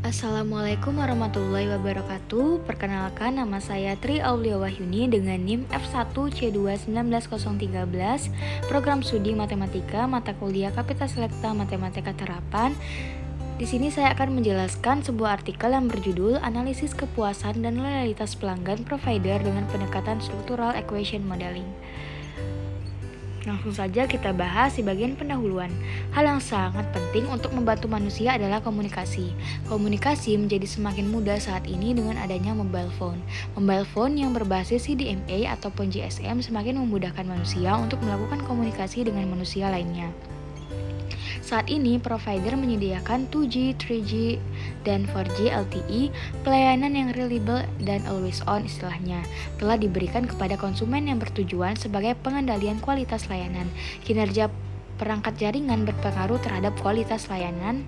Assalamualaikum warahmatullahi wabarakatuh. Perkenalkan, nama saya Tri Aulia Wahyuni dengan NIM F1C2 19013, Program Studi Matematika, Mata Kuliah Kapita Selekta Matematika Terapan. Di sini saya akan menjelaskan sebuah artikel yang berjudul Analisis Kepuasan dan Loyalitas Pelanggan Provider dengan Pendekatan Struktural Equation Modeling. Langsung saja kita bahas di bagian pendahuluan. Hal yang sangat penting untuk membantu manusia adalah komunikasi. Komunikasi menjadi semakin mudah saat ini dengan adanya mobile phone. Mobile phone yang berbasis CDMA ataupun GSM semakin memudahkan manusia untuk melakukan komunikasi dengan manusia lainnya. Saat ini, provider menyediakan 2G, 3G, dan 4G LTE, pelayanan yang reliable dan always on istilahnya, telah diberikan kepada konsumen yang bertujuan sebagai pengendalian kualitas layanan. Kinerja perangkat jaringan berpengaruh terhadap kualitas layanan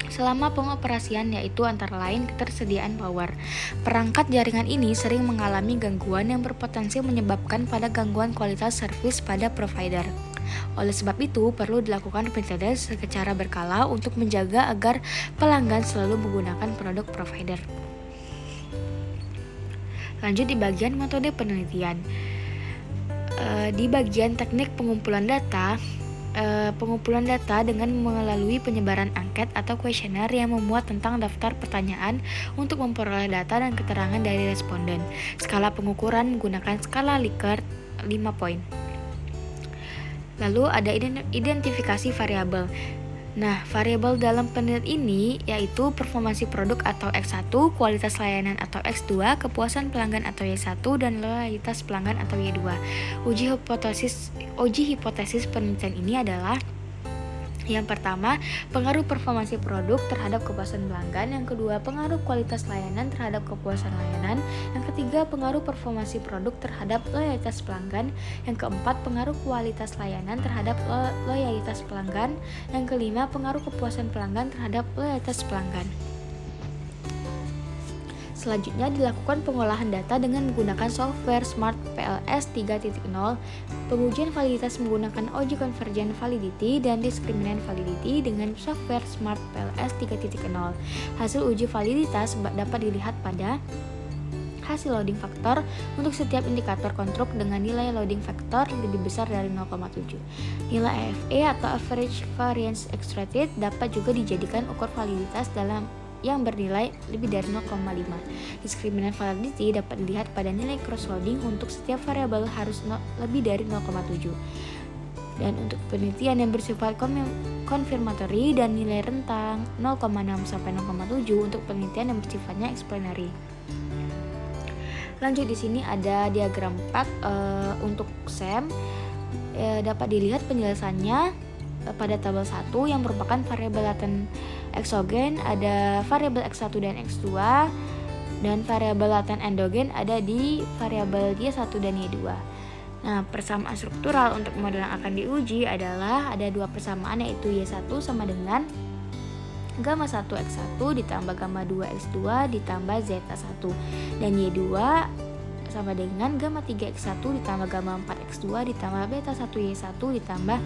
selama pengoperasian, yaitu antara lain ketersediaan power. Perangkat jaringan ini sering mengalami gangguan yang berpotensi menyebabkan pada gangguan kualitas servis pada provider. Oleh sebab itu, perlu dilakukan maintenance secara berkala untuk menjaga agar pelanggan selalu menggunakan produk provider. Lanjut di bagian metode penelitian. Di bagian teknik pengumpulan data dengan melalui penyebaran angket atau kuesioner yang memuat tentang daftar pertanyaan untuk memperoleh data dan keterangan dari responden. Skala pengukuran menggunakan skala Likert 5 poin. Lalu ada identifikasi variabel. Nah, variabel dalam penelitian ini yaitu performansi produk atau X1, kualitas layanan atau X2, kepuasan pelanggan atau Y1, dan loyalitas pelanggan atau Y2. Uji hipotesis penelitian ini adalah: yang pertama, pengaruh performansi produk terhadap kepuasan pelanggan. Yang kedua, pengaruh kualitas layanan terhadap kepuasan layanan. Yang ketiga, pengaruh performansi produk terhadap loyalitas pelanggan. Yang keempat, pengaruh kualitas layanan terhadap loyalitas pelanggan. Yang kelima, pengaruh kepuasan pelanggan terhadap loyalitas pelanggan. Selanjutnya dilakukan pengolahan data dengan menggunakan software Smart PLS 3.0, pengujian validitas menggunakan uji convergent validity dan discriminant validity dengan software Smart PLS 3.0. Hasil uji validitas dapat dilihat pada hasil loading factor untuk setiap indikator konstruk dengan nilai loading factor lebih besar dari 0,7. Nilai AFE atau Average Variance Extracted dapat juga dijadikan ukur validitas dalam yang bernilai lebih dari 0,5. Discriminant validity dapat dilihat pada nilai cross-loading untuk setiap variabel harus lebih dari 0,7. Dan untuk penelitian yang bersifat konfirmatory dan nilai rentang 0,6 sampai 0,7 untuk penelitian yang bersifatnya explanatory. Lanjut, di sini ada diagram path untuk SEM. Dapat dilihat penjelasannya pada tabel 1 yang merupakan variabel laten eksogen, ada variabel X1 dan X2, dan variabel laten endogen ada di variabel Y1 dan Y2. Nah, persamaan struktural untuk model yang akan diuji adalah ada dua persamaan, yaitu Y1 sama dengan gamma 1 X1 ditambah gamma 2 X2 ditambah zeta 1, dan Y2 sama dengan gamma 3 X1 ditambah gamma 4 X2 ditambah beta 1 Y1 ditambah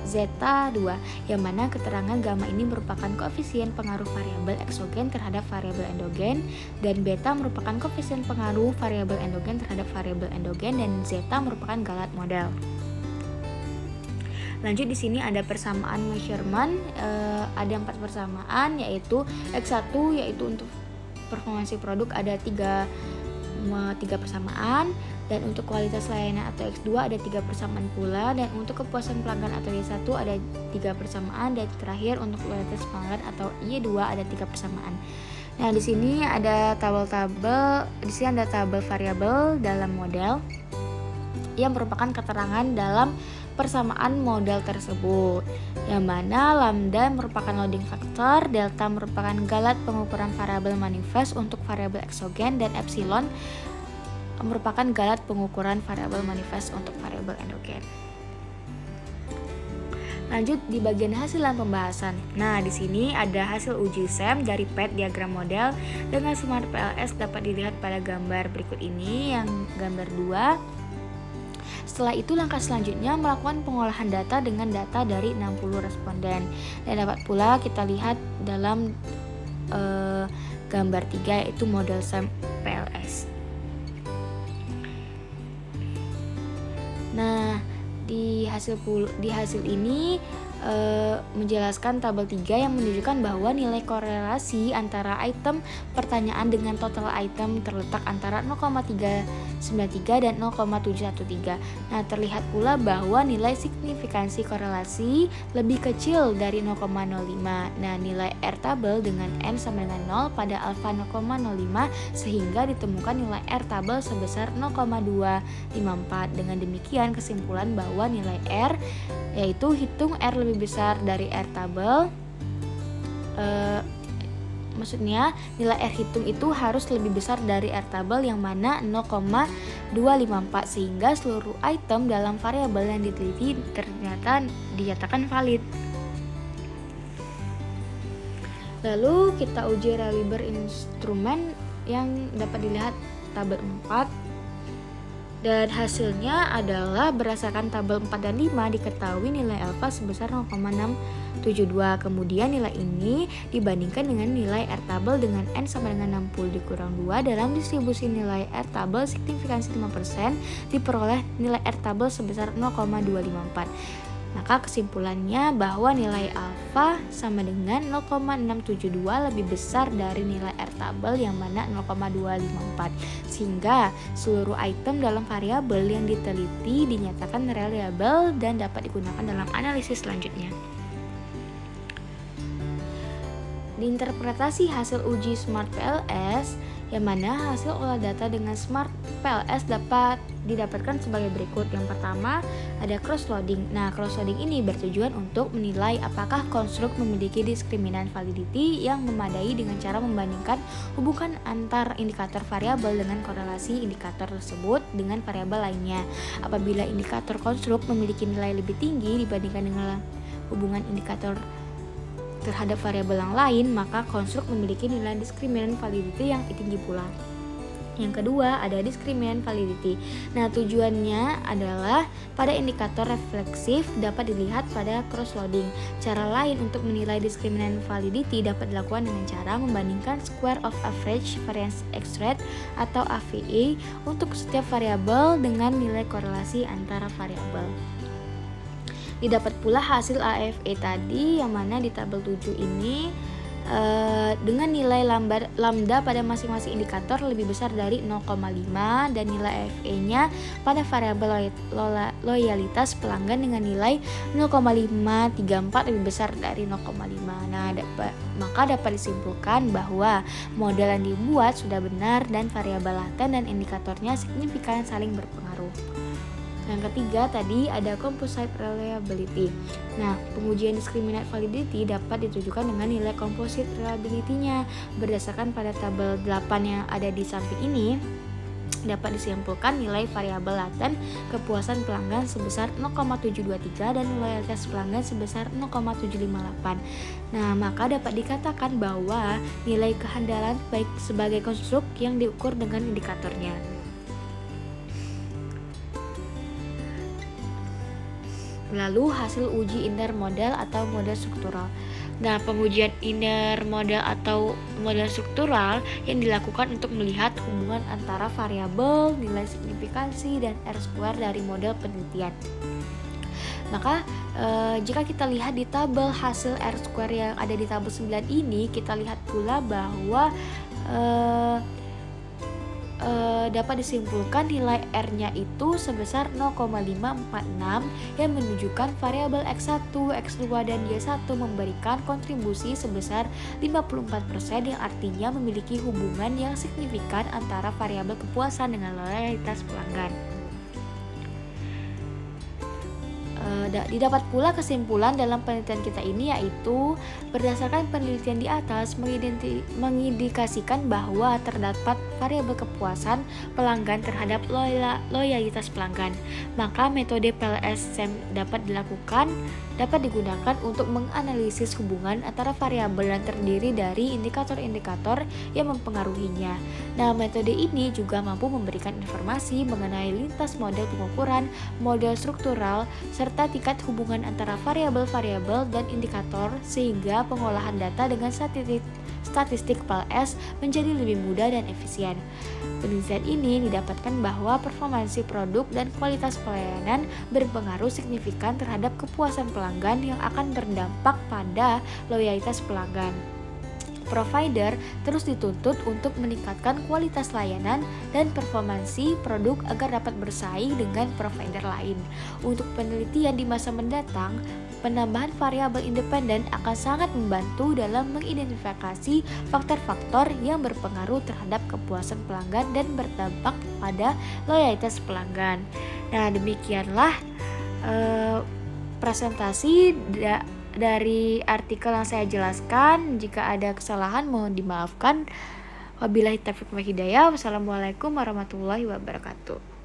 zeta 2, yang mana keterangan gamma ini merupakan koefisien pengaruh variabel eksogen terhadap variabel endogen, dan beta merupakan koefisien pengaruh variabel endogen terhadap variabel endogen, dan zeta merupakan galat model. Lanjut, di sini ada persamaan measurement, ada 4 persamaan, yaitu X1 yaitu untuk performansi produk ada 3 persamaan, dan untuk kualitas layanan atau X2 ada 3 persamaan pula, dan untuk kepuasan pelanggan atau Y1 ada 3 persamaan, dan terakhir untuk loyalitas pelanggan atau Y2 ada 3 persamaan. Nah, di sini ada tabel variabel dalam model yang merupakan keterangan dalam persamaan model tersebut, yang mana lambda merupakan loading factor, delta merupakan galat pengukuran variabel manifest untuk variabel eksogen, dan epsilon merupakan galat pengukuran variabel manifest untuk variabel endogen. Lanjut di bagian hasilan pembahasan. Nah, di sini ada hasil uji SEM dari PET diagram model dengan Smart PLS dapat dilihat pada gambar berikut ini, yang gambar 2. Setelah itu langkah selanjutnya melakukan pengolahan data dengan data dari 60 responden. Dan dapat pula kita lihat dalam gambar 3 yaitu model SAM PLS. Nah, di hasil ini menjelaskan tabel 3 yang menunjukkan bahwa nilai korelasi antara item pertanyaan dengan total item terletak antara 0,393 dan 0,713. Nah, terlihat pula bahwa nilai signifikansi korelasi lebih kecil dari 0,05. Nah, nilai R tabel dengan N sama dengan 0 pada alfa 0,05 sehingga ditemukan nilai R tabel sebesar 0,254. Dengan demikian kesimpulan bahwa nilai R yaitu hitung R lebih besar dari R tabel, maksudnya nilai R hitung itu harus lebih besar dari R tabel yang mana 0,254 sehingga seluruh item dalam variabel yang diteliti ternyata dinyatakan valid. Lalu kita uji Rayleigh instrumen yang dapat dilihat tabel 4. Dan hasilnya adalah berdasarkan tabel 4 dan 5 diketahui nilai alfa sebesar 0,672. Kemudian nilai ini dibandingkan dengan nilai R tabel dengan N sama dengan 60 dikurang 2 dalam distribusi nilai R tabel signifikansi 5% diperoleh nilai R tabel sebesar 0,254. Maka kesimpulannya bahwa nilai alfa sama dengan 0,672 lebih besar dari nilai R tabel yang mana 0,254 sehingga seluruh item dalam variabel yang diteliti dinyatakan reliable dan dapat digunakan dalam analisis selanjutnya. Diinterpretasi hasil uji Smart PLS yang mana hasil olah data dengan Smart PLS dapat didapatkan sebagai berikut. Yang pertama ada cross-loading. Nah, cross-loading ini bertujuan untuk menilai apakah konstruk memiliki diskriminan validity yang memadai dengan cara membandingkan hubungan antar indikator variabel dengan korelasi indikator tersebut dengan variabel lainnya. Apabila indikator konstruk memiliki nilai lebih tinggi dibandingkan dengan hubungan indikator terhadap variabel yang lain, maka konstruk memiliki nilai diskriminan validity yang tinggi pula. Yang kedua ada diskriminan validity. Nah, tujuannya adalah pada indikator refleksif dapat dilihat pada cross-loading. Cara lain untuk menilai diskriminan validity dapat dilakukan dengan cara membandingkan square of average variance X rate atau AVE untuk setiap variabel dengan nilai korelasi antara variabel. Didapat pula hasil AFE tadi yang mana di tabel 7 ini dengan nilai lambda pada masing-masing indikator lebih besar dari 0,5 dan nilai AFE-nya pada variabel loyalitas pelanggan dengan nilai 0,534 lebih besar dari 0,5. Nah, maka dapat disimpulkan bahwa model yang dibuat sudah benar dan variabel laten dan indikatornya signifikan saling berpengaruh. Yang ketiga tadi ada composite reliability. Nah, pengujian discriminant validity dapat ditujukan dengan nilai composite reliability-nya. Berdasarkan pada tabel 8 yang ada di samping ini, dapat disimpulkan nilai variabel laten kepuasan pelanggan sebesar 0,723 dan loyalitas pelanggan sebesar 0,758. Nah, maka dapat dikatakan bahwa nilai kehandalan baik sebagai konstruk yang diukur dengan indikatornya. Lalu hasil uji inner model atau model struktural. Nah, pengujian inner model atau model struktural yang dilakukan untuk melihat hubungan antara variabel, nilai signifikansi, dan R-square dari model penelitian. Maka jika kita lihat di tabel hasil R-square yang ada di tabel 9 ini, kita lihat pula bahwa dapat disimpulkan nilai R-nya itu sebesar 0,546 yang menunjukkan variabel X1, X2, dan Y1 memberikan kontribusi sebesar 54% yang artinya memiliki hubungan yang signifikan antara variabel kepuasan dengan loyalitas pelanggan. Didapat pula kesimpulan dalam penelitian kita ini yaitu berdasarkan penelitian di atas mengindikasikan bahwa terdapat variabel kepuasan pelanggan terhadap loyalitas pelanggan. Maka metode PLS-SAM dapat digunakan untuk menganalisis hubungan antara variabel yang terdiri dari indikator-indikator yang mempengaruhinya. Nah, metode ini juga mampu memberikan informasi mengenai lintas model pengukuran, model struktural, serta memperhatikan hubungan antara variabel-variabel dan indikator sehingga pengolahan data dengan statistik PLS menjadi lebih mudah dan efisien. Penelitian ini didapatkan bahwa performansi produk dan kualitas pelayanan berpengaruh signifikan terhadap kepuasan pelanggan yang akan berdampak pada loyalitas pelanggan. Provider terus dituntut untuk meningkatkan kualitas layanan dan performansi produk agar dapat bersaing dengan provider lain. Untuk penelitian di masa mendatang, penambahan variabel independen akan sangat membantu dalam mengidentifikasi faktor-faktor yang berpengaruh terhadap kepuasan pelanggan dan berdampak pada loyalitas pelanggan. Nah, demikianlah presentasi dari artikel yang saya jelaskan. Jika ada kesalahan mohon dimaafkan. Wabillahi taufiq wal hidayah. Wassalamualaikum warahmatullahi wabarakatuh.